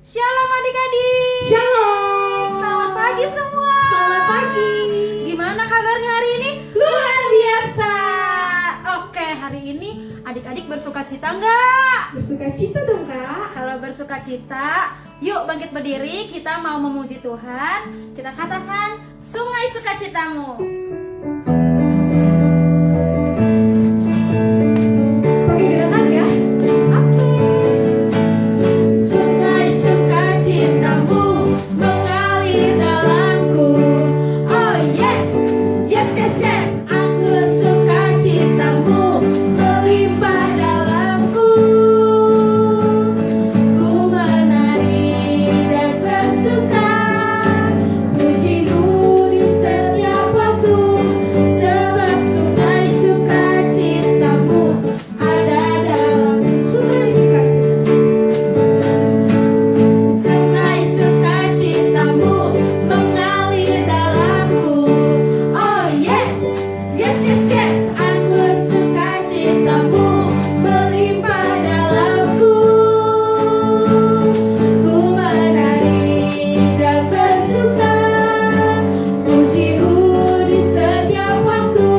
Shalom adik-adik. Shalom. Selamat pagi semua. Selamat pagi. Gimana kabarnya hari ini? Luar biasa. Oke, hari ini adik-adik bersukacita nggak? Bersukacita dong Kak. Kalau bersukacita, yuk bangkit berdiri. Kita mau memuji Tuhan. Kita katakan, sungai sukacitamu. Pakai gerakan ya. Sungai sukacitamu mengalir dalamku. Oh yes, yes, yes, yes. Anggur sukacitamu melimpah dalamku. Ku menari dan bersuka, pujimu di setiap waktu. Sebab sungai sukacitamu ada dalam Sungai sukacita. sungai sukacitamu mengalir dalamku. Oh yes, yes, yes, yes. Anggur sukacitamu melimpah dalamku. Ku menari dan bersuka, pujimu di setiap waktu.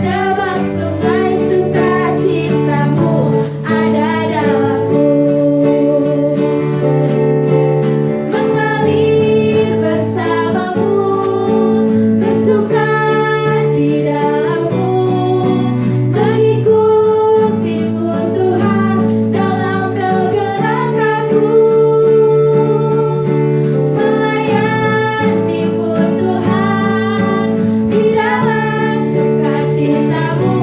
Sebab sungai sukacitamu ada dalamku. Mengalir bersamamu, bersuka di dalammu, mengikutimu Tuhan dalam kegerakanku, melayanimu Tuhan di dalam sukacitamu.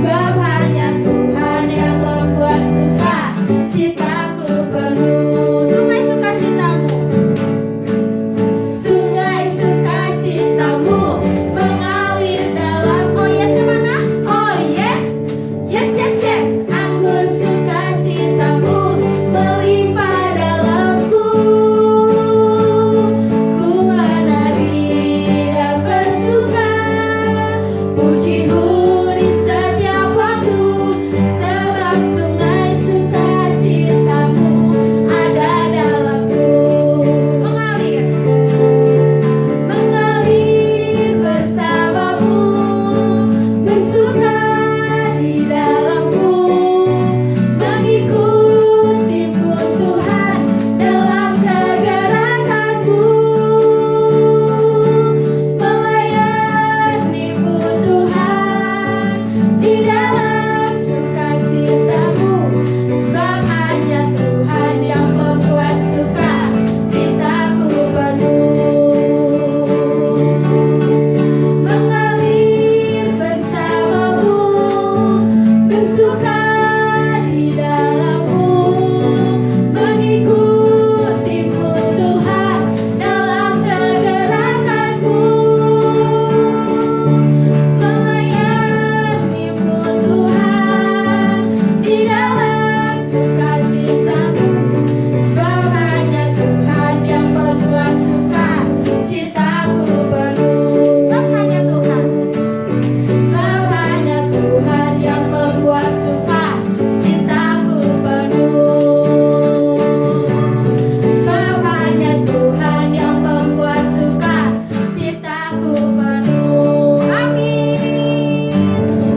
Sebab hanya Tuhan yang membuat sukacitaku penuh. Sungai sukacitamu, sungai sukacitamu mengalir dalam. Oh yes, kemana? Oh yes, yes, yes, yes. Anggur sukacitamu melimpah dalamku. Ku menari dan bersuka, pujimu di setiap waktu. Sebab sungai sukacitamu ada dalamku. Mengalir, mengalir bersamamu, bersuka di dalammu, mengikutimu Tuhan dalam kegerakanmu, melayanimu Tuhan di dalam sukacitamu. Sebab hanya Tuhan yang membuat sukacitaku penuh. Mengalir bersamamu, bersuka di dalammu, mengikutimu Tuhan dalam kegerakanmu, melayanimu Tuhan di dalam sukacitamu. Sebab hanya Tuhan yang membuat sukacitaku penuh. Sebab hanya Tuhan, sebab hanya Tuhan yang membuat sukacitaku penuh. Sebab hanya Tuhan yang membuat sukacitaku penuh. Amin.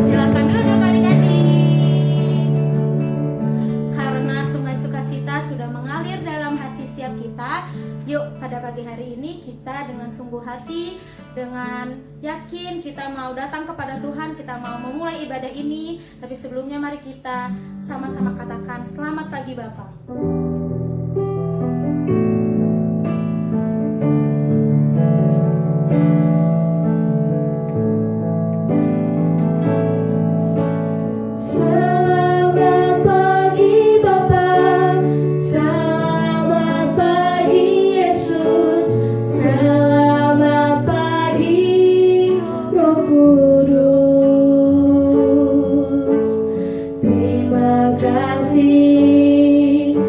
Silakan duduk adik-adik. Karena sungai sukacita sudah mengalir dalam hati setiap kita, yuk pada pagi hari ini kita dengan sungguh hati, dengan yakin kita mau datang kepada Tuhan, kita mau memulai ibadah ini. Tapi sebelumnya mari kita sama-sama katakan selamat pagi Bapak. Selamat pagi Bapa, selamat pagi Yesus, selamat pagi Roh Kudus. Terima kasih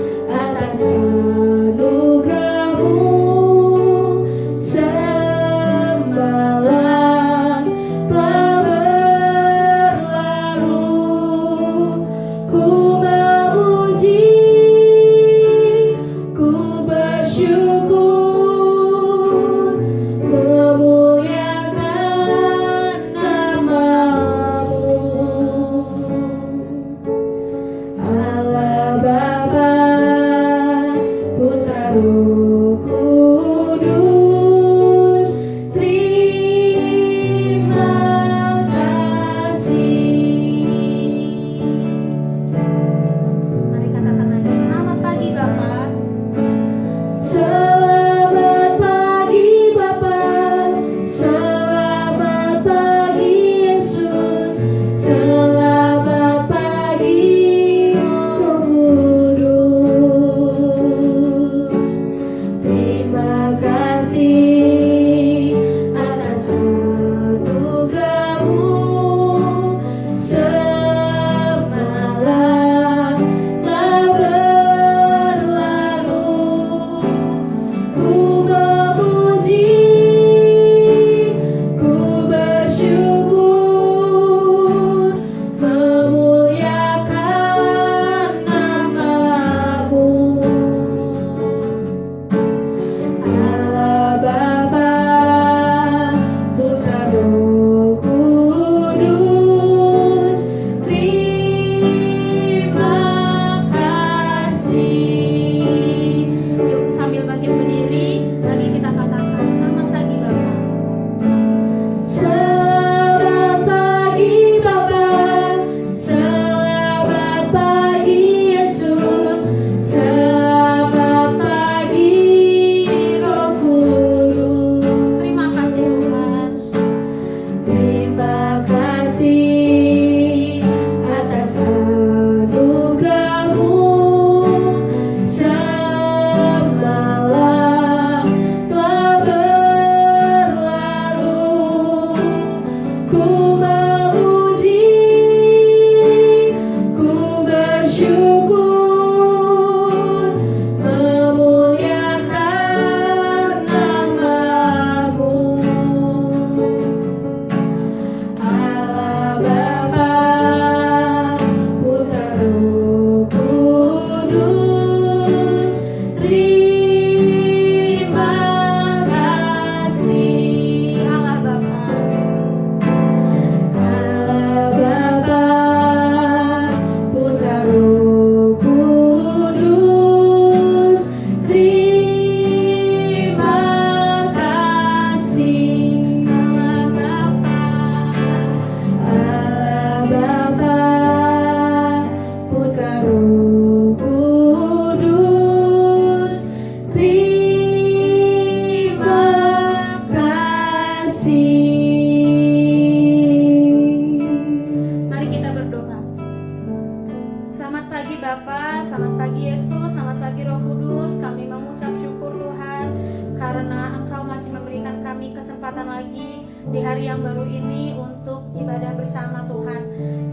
kesempatan lagi di hari yang baru ini untuk ibadah bersama Tuhan.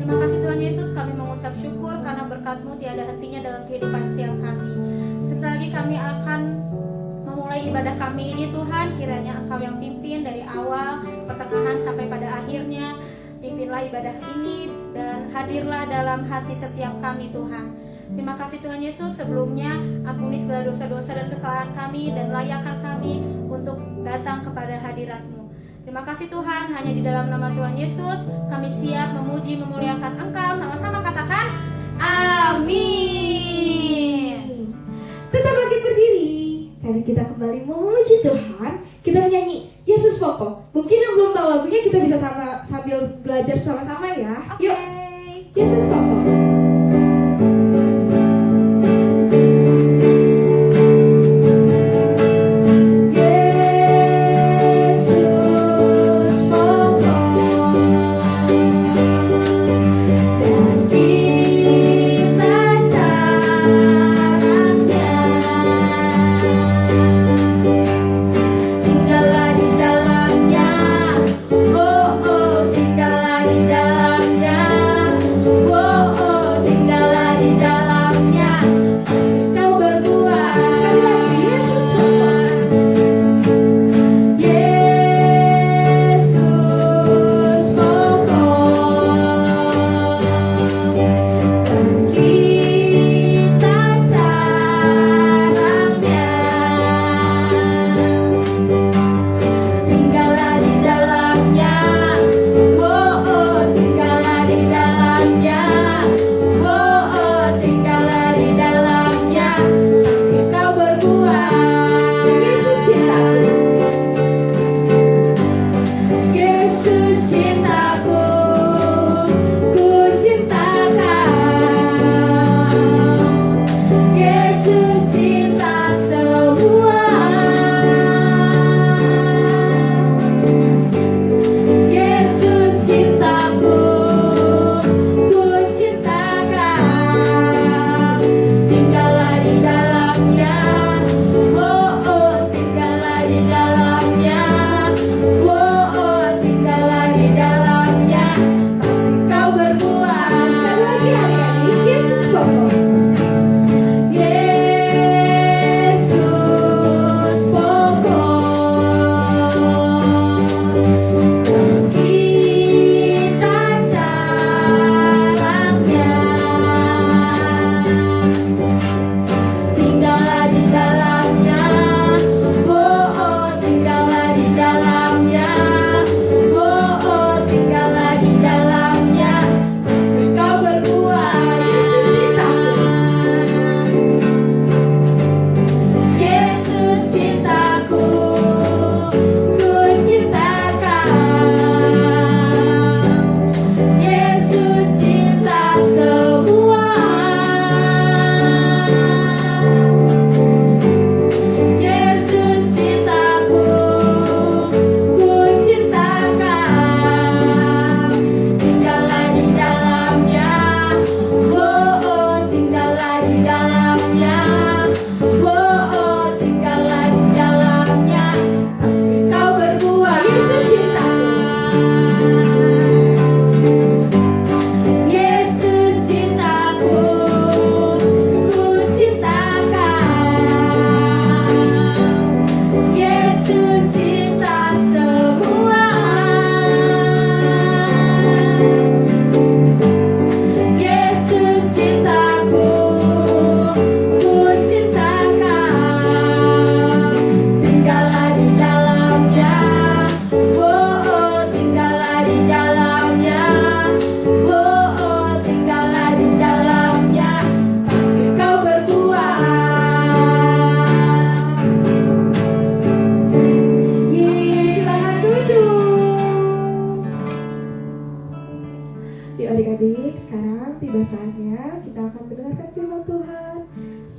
Terima kasih Tuhan Yesus, kami mengucap syukur karena berkat-Mu tiada hentinya dalam kehidupan setiap kami. Sebentar lagi kami akan memulai ibadah kami ini Tuhan, kiranya Engkau yang pimpin dari awal, pertengahan sampai pada akhirnya. Pimpinlah ibadah ini dan hadirlah dalam hati setiap kami Tuhan. Terima kasih Tuhan Yesus, sebelumnya ampuni segala dosa-dosa dan kesalahan kami dan layakkan kami untuk datang kepada hadirat-Mu. Terima kasih Tuhan, hanya di dalam nama Tuhan Yesus kami siap memuji memuliakan Engkau. Sama-sama katakan amin. Tetap bangkit berdiri. Karena kita kembali mau memuji Tuhan, kita menyanyi Yesus Pokok. Mungkin yang belum tahu lagunya kita bisa sambil belajar sama-sama ya. Oke. Yuk, Yesus Pokok.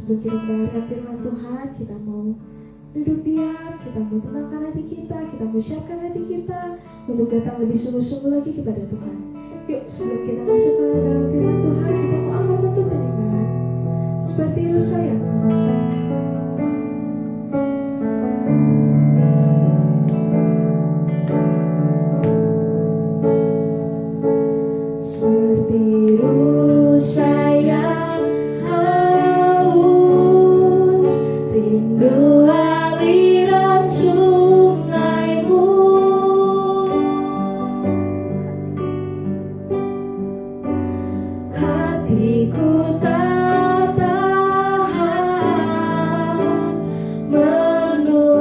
Sebelum kita mendengarkan firman Tuhan, kita mau duduk diam, kita mau tenangkan hati kita mau siapkan hati kita untuk datang lebih sungguh-sungguh lagi kepada Tuhan. Yuk, sebelum kita masuk ke dalam firman Tuhan, kita mau angkat satu penyanyian seperti Rusaya. seperti rusa yang haus, rindu aliran sungaimu. Hatiku tak tahan menunggumu.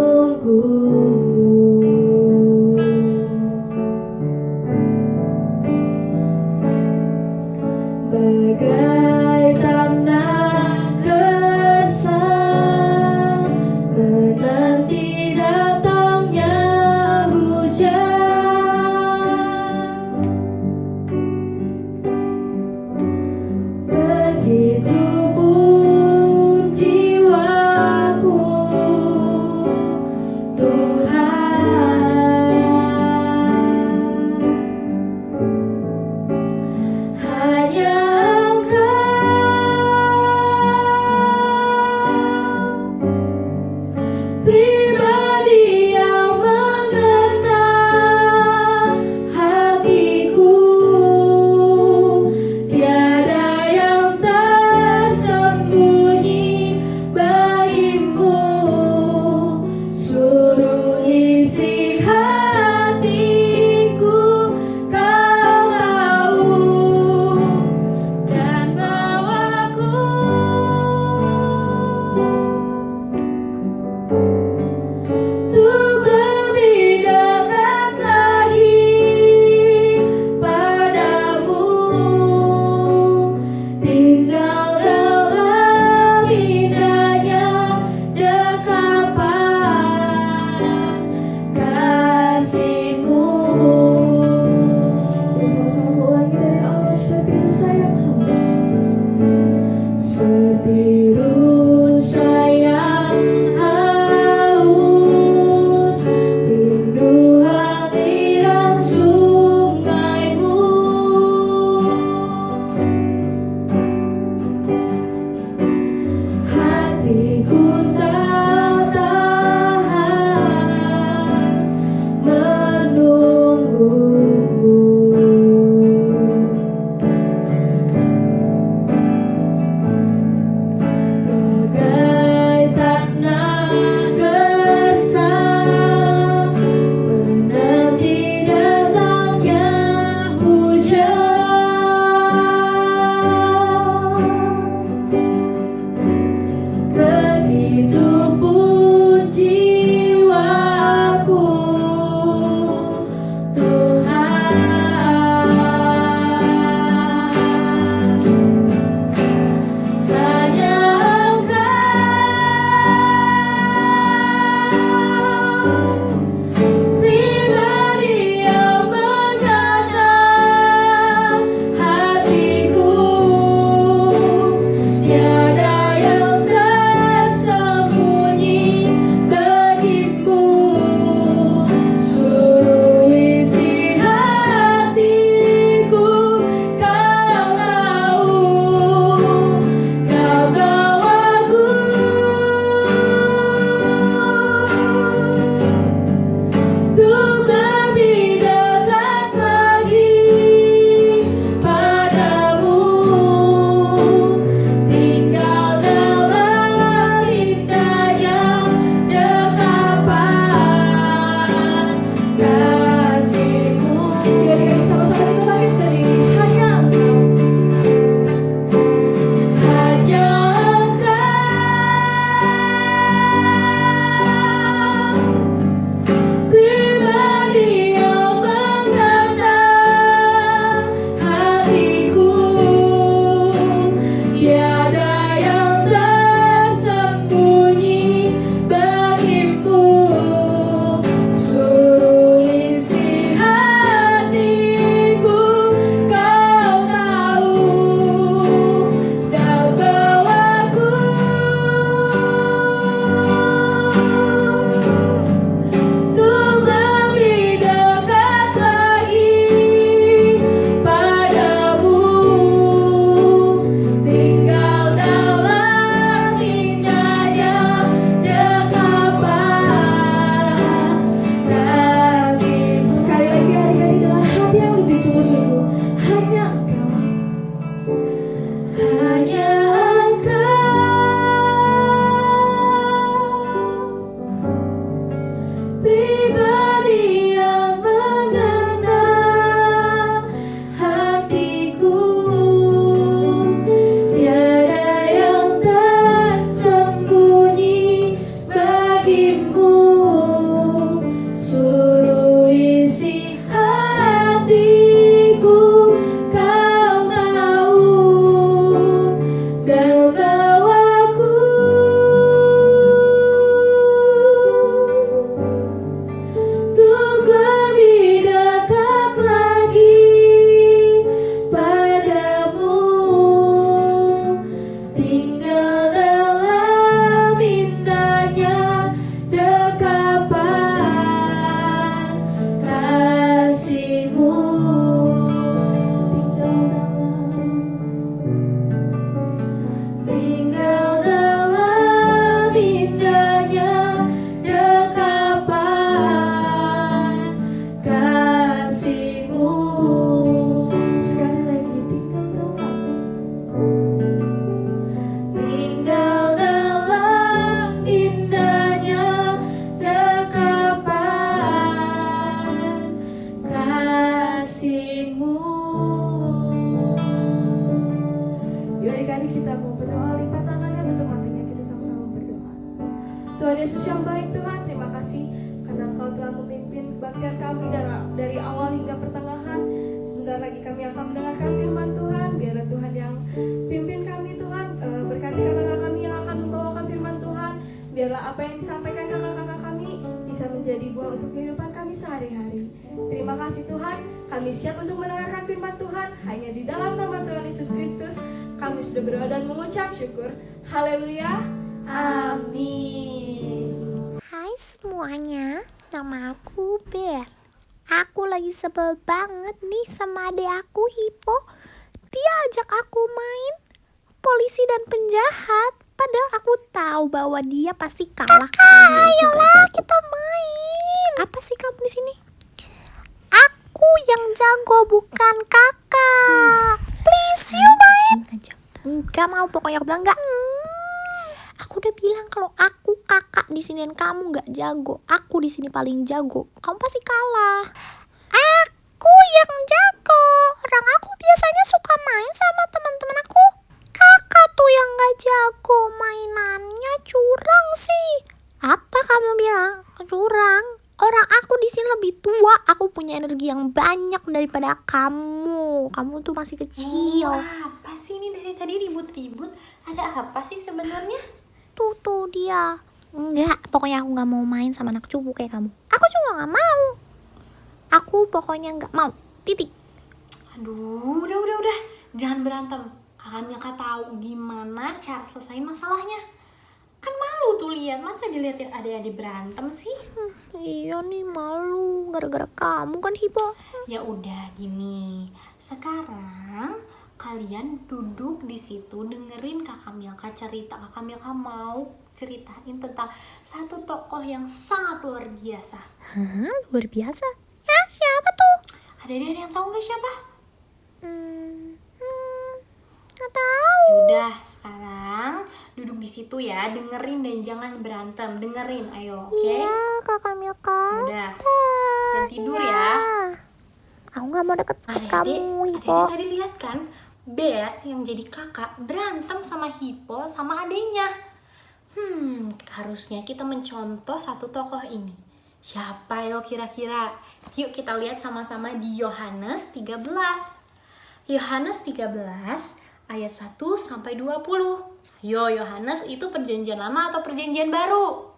Bagai tanah gersang menanti datangnya hujan, begitupun jiwaku, Tuhan. Hanya Engkau kita mau berdoa, lipat tangannya, tutup matanya, kita sama-sama berdoa. Tuhan Yesus yang baik Tuhan, terima kasih karena Engkau telah memimpin kebaktian kami dari awal hingga pertengahan. Sebentar lagi kami akan mendengarkan firman Tuhan. Biarlah Tuhan yang pimpin kami Tuhan, berkati kakak-kakak kami yang akan membawakan firman Tuhan. Biarlah apa yang disampaikan kakak-kakak kami bisa menjadi buah untuk kehidupan kami sehari-hari. Terima kasih Tuhan, kami siap untuk mendengarkan firman Tuhan. Hanya di dalam nama Tuhan Yesus Kristus kami sudah berdoa dan mengucap syukur. Haleluya, amin. Hai semuanya, nama aku Bear. Aku lagi sebel banget nih sama adek aku Hippo. Dia ajak aku main polisi dan penjahat. Padahal aku tahu bahwa dia pasti kalah. Kakak, ayolah kita main. Apa sih kamu di sini? Aku yang jago, bukan kakak. Please, yuk main. Enggak mau, pokoknya aku bilang enggak. Aku udah bilang kalau aku kakak di sini dan kamu nggak jago. Aku di sini paling jago. Kamu pasti kalah. Aku yang jago. Orang aku biasanya suka main sama teman-teman aku. Kakak tuh yang nggak jago mainannya, curang sih. Apa kamu bilang? Curang? Orang aku di sini lebih tua. Aku punya energi yang banyak daripada kamu. Kamu tuh masih kecil. Apa sih ini dari tadi ribut-ribut? Ada apa sih sebenarnya? Tuh dia. Enggak, pokoknya aku gak mau main sama anak cupu kayak kamu. Aku juga gak mau. Aku pokoknya gak mau. Titik. Aduh, udah. Jangan berantem. Kakak Milka tahu gimana cara selesaiin masalahnya. Kan malu tuh lihat, masa dilihatin adik-adik berantem sih? Iya nih malu. Gara-gara kamu kan Hippo. Ya udah gini. Sekarang kalian duduk di situ dengerin Kakak Milka cerita. Kakak Milka mau ceritain tentang satu tokoh yang sangat luar biasa. Hah? Luar biasa? Ya siapa tuh? Ada yang tahu nggak siapa? Gak tahu. Udah, sekarang duduk di situ ya, dengerin dan jangan berantem. Dengerin, ayo, oke? Iya Kakak Milka. Udah, dan tidur ya. Aku gak mau deket kamu Hippo. Adek tadi lihat kan, Bear yang jadi kakak berantem sama Hippo sama adenya. Harusnya kita mencontoh satu tokoh ini. Siapa yo kira-kira? Yuk kita lihat sama-sama di Yohanes 13. Yohanes 13 ayat 1 sampai 20. Yo, Yohanes itu perjanjian lama atau perjanjian baru?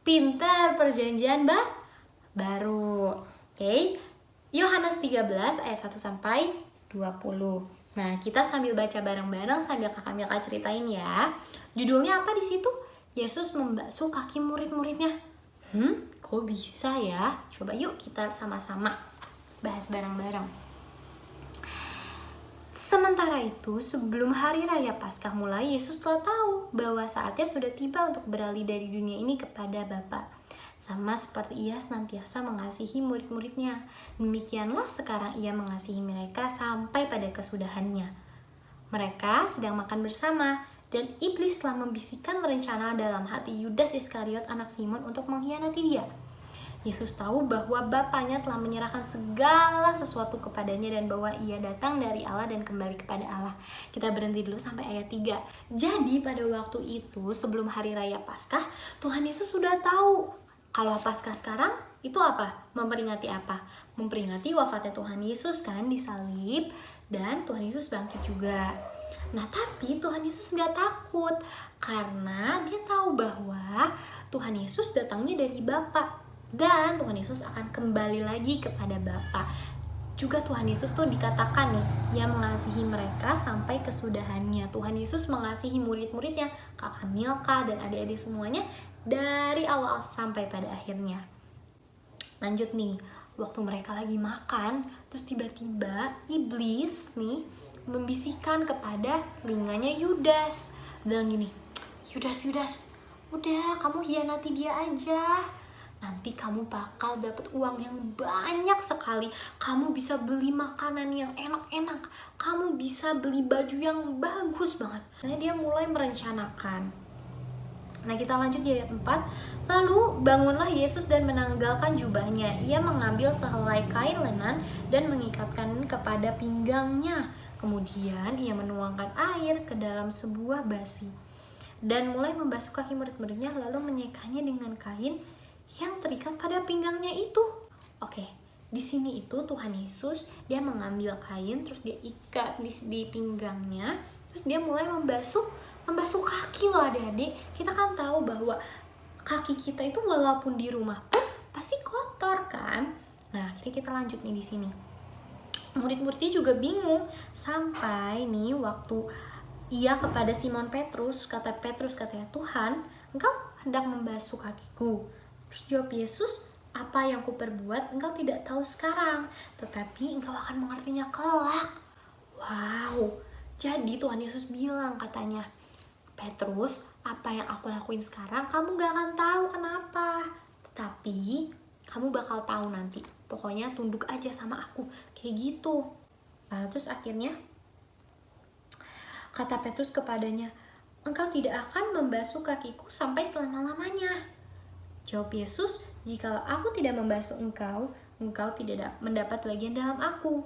Pintar, perjanjian baru. Oke. Yohanes 13 ayat 1 sampai 20. Nah, kita sambil baca bareng-bareng sambil Kakak Milka ceritain ya. Judulnya apa di situ? Yesus membasuh kaki murid-muridnya. Kok bisa ya? Coba yuk kita sama-sama bahas bareng-bareng. Sementara itu, sebelum hari raya Paskah mulai, Yesus telah tahu bahwa saatnya sudah tiba untuk beralih dari dunia ini kepada Bapa. Sama seperti ia senantiasa mengasihi murid-muridnya, demikianlah sekarang ia mengasihi mereka sampai pada kesudahannya. Mereka sedang makan bersama, dan iblis telah membisikkan rencana dalam hati Yudas Iskariot anak Simon untuk mengkhianati dia. Yesus tahu bahwa Bapanya telah menyerahkan segala sesuatu kepadanya dan bahwa ia datang dari Allah dan kembali kepada Allah. Kita berhenti dulu sampai ayat 3. Jadi pada waktu itu sebelum hari raya Paskah, Tuhan Yesus sudah tahu kalau Paskah sekarang itu apa? Memperingati apa? Memperingati wafatnya Tuhan Yesus kan disalib dan Tuhan Yesus bangkit juga. Nah tapi Tuhan Yesus gak takut karena dia tahu bahwa Tuhan Yesus datangnya dari Bapa. Dan Tuhan Yesus akan kembali lagi kepada Bapa. Juga Tuhan Yesus tuh dikatakan nih, ia mengasihi mereka sampai kesudahannya. Tuhan Yesus mengasihi murid-muridnya, Kakak Milka dan adik-adik semuanya dari awal sampai pada akhirnya. Lanjut nih, waktu mereka lagi makan, terus tiba-tiba iblis nih membisikkan kepada telinganya Yudas. Bilang gini, Yudas, udah kamu hianati dia aja. Nanti kamu bakal dapat uang yang banyak sekali. Kamu bisa beli makanan yang enak-enak. Kamu bisa beli baju yang bagus banget. Nah, dia mulai merencanakan. Nah, kita lanjut di ayat 4. Lalu bangunlah Yesus dan menanggalkan jubahnya. Ia mengambil sehelai kain lenan dan mengikatkan kepada pinggangnya. Kemudian ia menuangkan air ke dalam sebuah basi dan mulai membasuh kaki murid-muridnya, lalu menyekanya dengan kain yang terikat pada pinggangnya itu. Oke, di sini itu Tuhan Yesus dia mengambil kain, terus dia ikat di pinggangnya, terus dia mulai membasuh kaki loh adik-adik. Kita kan tahu bahwa kaki kita itu walaupun di rumah pun pasti kotor kan. Nah, kita lanjut nih di sini. Murid-muridnya juga bingung sampai nih waktu ia kepada Simon Petrus, katanya, "Tuhan, Engkau hendak membasuh kakiku." Terus jawab Yesus, "Apa yang kuperbuat engkau tidak tahu sekarang, tetapi engkau akan mengertinya kelak." Wow, jadi Tuhan Yesus bilang katanya, "Petrus, apa yang aku lakuin sekarang kamu gak akan tahu kenapa, tetapi kamu bakal tahu nanti. Pokoknya tunduk aja sama aku," kayak gitu. Nah, terus akhirnya kata Petrus kepadanya, "Engkau tidak akan membasuh kakiku sampai selama-lamanya." Jawab Yesus, "Jikalau aku tidak membasuh engkau, engkau tidak mendapat bagian dalam aku."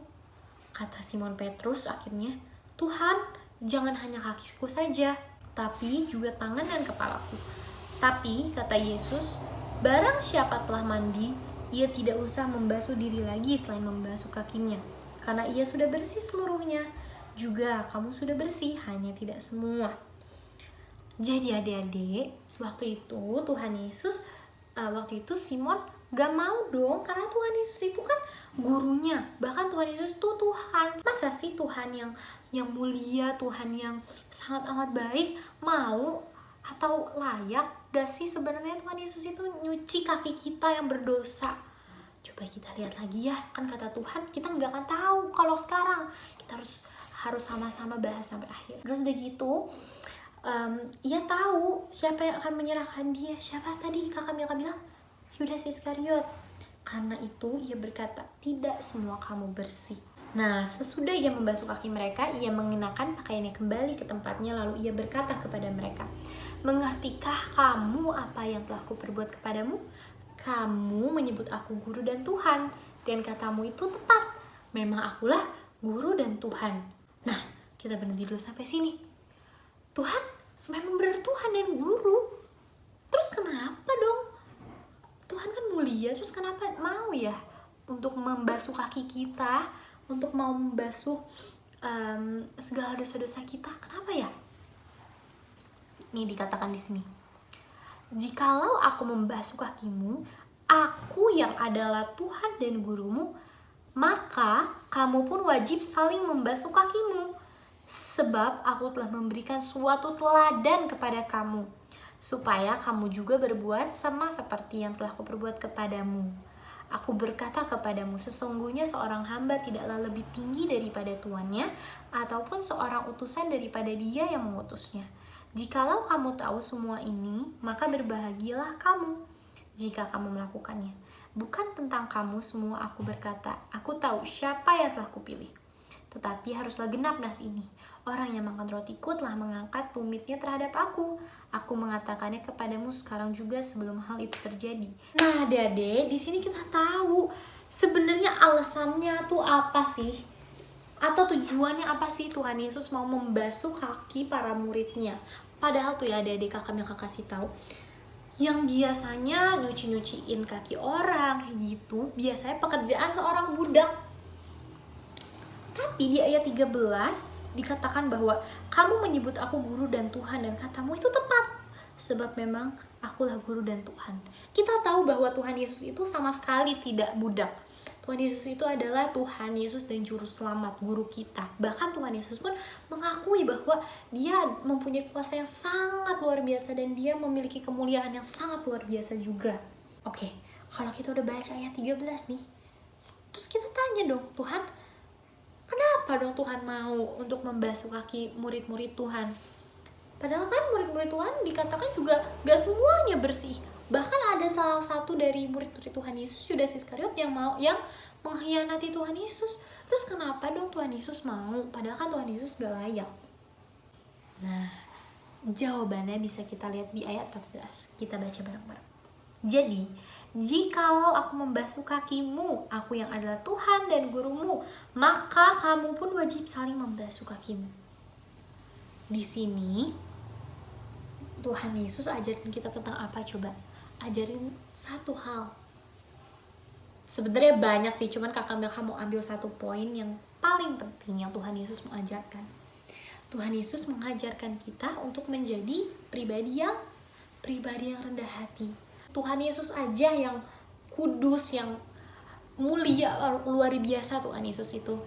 Kata Simon Petrus akhirnya, "Tuhan, jangan hanya kakiku saja, tapi juga tangan dan kepalaku." Tapi kata Yesus, "Barang siapa telah mandi, ia tidak usah membasuh diri lagi selain membasuh kakinya, karena ia sudah bersih seluruhnya. Juga kamu sudah bersih, hanya tidak semua." Jadi adik-adik, waktu itu Simon gak mau dong, karena Tuhan Yesus itu kan gurunya, bahkan Tuhan Yesus itu Tuhan. Masa sih Tuhan yang mulia, Tuhan yang sangat amat baik mau atau layak gak sih sebenarnya Tuhan Yesus itu nyuci kaki kita yang berdosa? Coba kita lihat lagi ya, kan kata Tuhan kita nggak akan tahu kalau sekarang. Kita harus sama-sama bahas sampai akhir. Terus udah gitu, ia tahu siapa yang akan menyerahkan dia. Siapa tadi kakak Milka bilang? Yudas Iskariot. Karena itu ia berkata, "Tidak semua kamu bersih." Nah, sesudah ia membasuh kaki mereka, ia mengenakan pakaiannya kembali ke tempatnya, lalu ia berkata kepada mereka, "Mengertikah kamu apa yang telah kuperbuat kepadamu? Kamu menyebut aku guru dan Tuhan, dan katamu itu tepat. Memang akulah guru dan Tuhan." Nah, kita berhenti dulu sampai sini. Tuhan memang benar Tuhan dan guru. Terus kenapa dong? Tuhan kan mulia, terus kenapa mau ya untuk membasuh kaki kita, untuk mau membasuh segala dosa-dosa kita? Kenapa ya? Nih dikatakan di sini. "Jikalau aku membasuh kakimu, aku yang adalah Tuhan dan gurumu, maka kamu pun wajib saling membasuh kakimu. Sebab aku telah memberikan suatu teladan kepada kamu, supaya kamu juga berbuat sama seperti yang telah kuperbuat kepadamu. Aku berkata kepadamu, sesungguhnya seorang hamba tidaklah lebih tinggi daripada tuannya, ataupun seorang utusan daripada dia yang mengutusnya. Jikalau kamu tahu semua ini, maka berbahagialah kamu jika kamu melakukannya. Bukan tentang kamu semua aku berkata, aku tahu siapa yang telah kupilih. Tetapi haruslah genap nas ini. Orang yang makan rotiku telah mengangkat tumitnya terhadap aku. Aku mengatakannya kepadamu sekarang juga sebelum hal itu terjadi." Nah, adik-adik, di sini kita tahu sebenarnya alasannya tuh apa sih? Atau tujuannya apa sih Tuhan Yesus mau membasuh kaki para muridnya? Padahal tuh ya adik-adik, kakak yang kasih tahu, yang biasanya nyuci-nyuciin kaki orang kayak gitu, biasanya pekerjaan seorang budak. Tapi di ayat 13 dikatakan bahwa kamu menyebut aku guru dan Tuhan, dan katamu itu tepat. Sebab memang akulah guru dan Tuhan. Kita tahu bahwa Tuhan Yesus itu sama sekali tidak budak. Tuhan Yesus itu adalah Tuhan Yesus dan Juru Selamat, guru kita. Bahkan Tuhan Yesus pun mengakui bahwa dia mempunyai kuasa yang sangat luar biasa dan dia memiliki kemuliaan yang sangat luar biasa juga. Oke, kalau kita udah baca ayat 13 nih, terus kita tanya dong, Tuhan, kenapa dong Tuhan mau untuk membasuh kaki murid-murid Tuhan? Padahal kan murid-murid Tuhan dikatakan juga gak semuanya bersih. Bahkan ada salah satu dari murid-murid Tuhan Yesus, Yudas Iskariot, yang mengkhianati Tuhan Yesus. Terus kenapa dong Tuhan Yesus mau? Padahal kan Tuhan Yesus gak layak. Nah, jawabannya bisa kita lihat di ayat 14. Kita baca bareng-bareng. Jadi, jikalau aku membasuh kakimu, aku yang adalah Tuhan dan gurumu, maka kamu pun wajib saling membasuh kakimu. Di sini, Tuhan Yesus ajarin kita tentang apa coba? Ajarin satu hal. Sebenarnya banyak sih, cuman kakak Milka mau ambil satu poin yang paling penting yang Tuhan Yesus mengajarkan. Tuhan Yesus mengajarkan kita untuk menjadi pribadi yang rendah hati. Tuhan Yesus aja yang kudus, yang mulia, luar biasa Tuhan Yesus itu.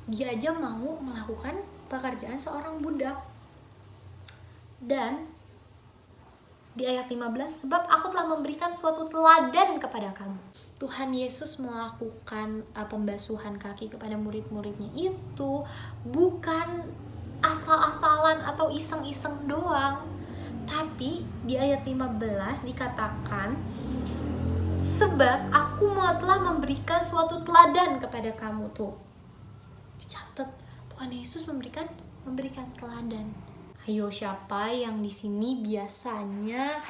Dia aja mau melakukan pekerjaan seorang budak. Dan di ayat 15, sebab aku telah memberikan suatu teladan kepada kamu. Tuhan Yesus melakukan pembasuhan kaki kepada murid-muridnya itu bukan asal-asalan atau iseng-iseng doang. Tapi di ayat 15 dikatakan, sebab aku telah memberikan suatu teladan kepada kamu. Tuh, dicatat, Tuhan Yesus memberikan teladan. Ayo, siapa yang di sini biasanya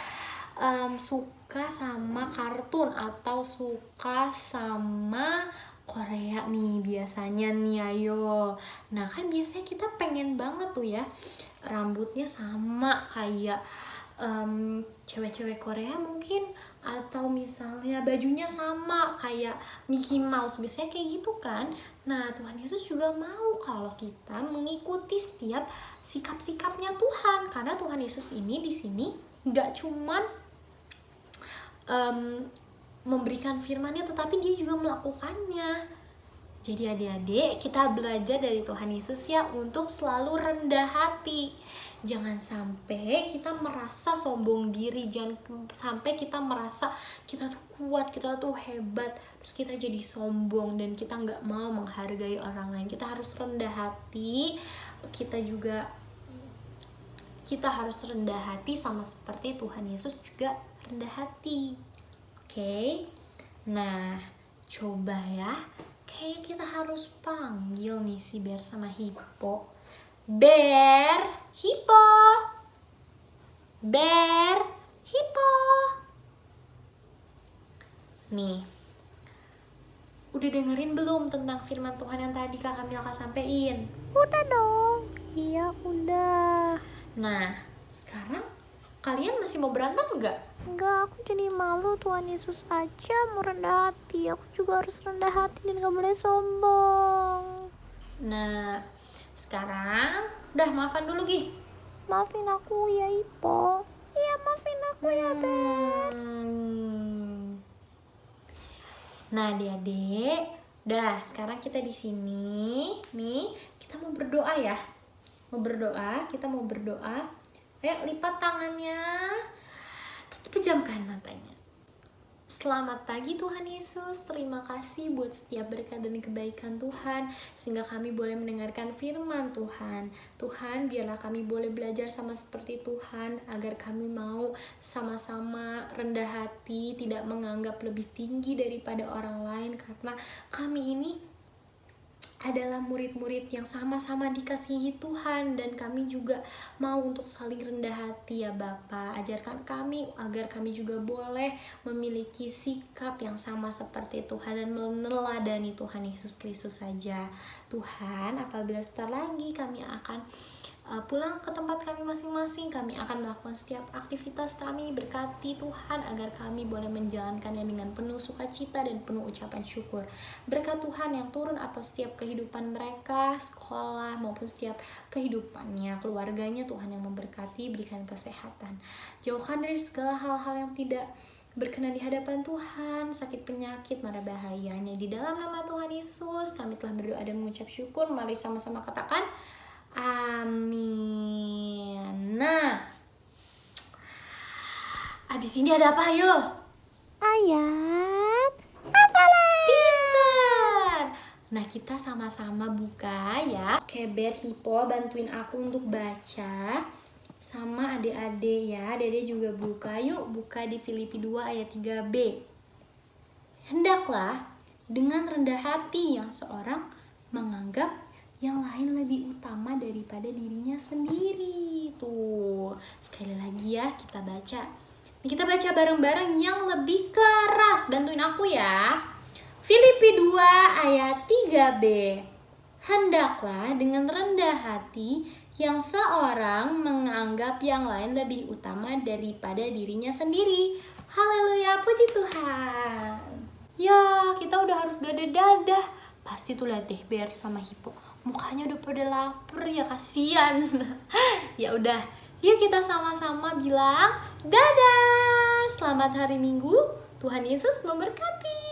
suka sama kartun atau suka sama Korea nih biasanya nih, ayo. Nah kan biasanya kita pengen banget tuh ya rambutnya sama kayak cewek-cewek Korea mungkin, atau misalnya bajunya sama kayak Mickey Mouse, biasanya kayak gitu kan. Nah Tuhan Yesus juga mau kalau kita mengikuti setiap sikap-sikapnya Tuhan, karena Tuhan Yesus ini di sini nggak cuman memberikan firman-Nya, tetapi dia juga melakukannya. Jadi adik-adik, kita belajar dari Tuhan Yesus ya untuk selalu rendah hati. Jangan sampai kita merasa sombong diri, jangan sampai kita merasa kita tuh kuat, kita tuh hebat, terus kita jadi sombong dan kita nggak mau menghargai orang lain. Kita harus rendah hati, kita harus rendah hati sama seperti Tuhan Yesus juga rendah hati. Oke? Nah, coba ya. Kayak kita harus panggil nih si Bear sama Hippo. Bear, Hippo. Bear, Hippo. Nih. Udah dengerin belum tentang firman Tuhan yang tadi Kakak Milka sampein? Udah dong. Iya, udah. Nah, sekarang kalian masih mau berantem nggak? Enggak, aku jadi malu. Tuhan Yesus aja mau rendah hati. Aku juga harus rendah hati dan gak boleh sombong. Nah, sekarang udah maafan dulu Gi. Maafin aku ya, Ipo. Iya, maafin aku ya, Ber. Nah, adik-adik, dah sekarang kita di sini nih, kita mau berdoa ya. Kita mau berdoa. Ayo lipat tangannya. Pejamkan matanya. Selamat pagi Tuhan Yesus, terima kasih buat setiap berkat dan kebaikan Tuhan, sehingga kami boleh mendengarkan firman Tuhan. Tuhan, biarlah kami boleh belajar sama seperti Tuhan, agar kami mau sama-sama rendah hati, tidak menganggap lebih tinggi daripada orang lain, karena kami ini adalah murid-murid yang sama-sama dikasihi Tuhan, dan kami juga mau untuk saling rendah hati ya Bapa. Ajarkan kami agar kami juga boleh memiliki sikap yang sama seperti Tuhan dan meneladani Tuhan Yesus Kristus saja. Tuhan, apabila sebentar lagi kami akan pulang ke tempat kami masing-masing, kami akan melakukan setiap aktivitas kami. Berkati Tuhan agar kami boleh menjalankannya dengan penuh sukacita dan penuh ucapan syukur. Berkat Tuhan yang turun atas setiap kehidupan mereka, sekolah maupun setiap kehidupannya, keluarganya. Tuhan yang memberkati, berikan kesehatan, jauhkan dari segala hal-hal yang tidak berkenan di hadapan Tuhan, sakit penyakit, mara bahayanya. Di dalam nama Tuhan Yesus kami telah berdoa dan mengucap syukur. Mari sama-sama katakan amin. Nah, abis ini ada apa yuk? Ayat hafalan. Pintar. Nah, kita sama-sama buka ya. Oke, Bear, Hippo, bantuin aku untuk baca sama adik-adik ya. Dede juga buka. Yuk, buka di Filipi 2 ayat 3b. Hendaklah dengan rendah hati yang seorang menganggap yang lain lebih utama daripada dirinya sendiri. Tuh, sekali lagi ya kita baca. Kita baca bareng-bareng yang lebih keras. Bantuin aku ya. Filipi 2 ayat 3b. Hendaklah dengan rendah hati yang seorang menganggap yang lain lebih utama daripada dirinya sendiri. Haleluya, puji Tuhan. Ya, kita udah harus dadah-dadah. Pasti tuh lihat deh Bear sama Hippo. Mukanya udah pada lapar ya, kasihan. Ya udah, yuk kita sama-sama bilang dadah. Selamat hari Minggu. Tuhan Yesus memberkati.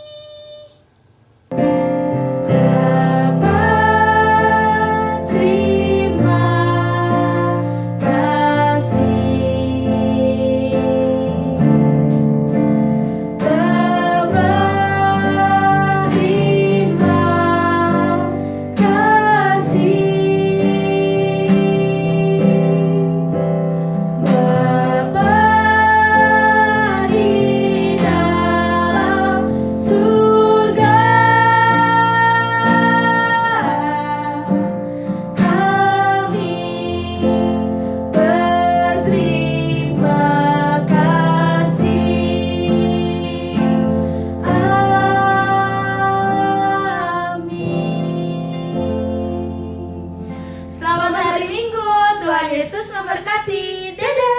Selamat hari Minggu, Tuhan Yesus memberkati. Dadah.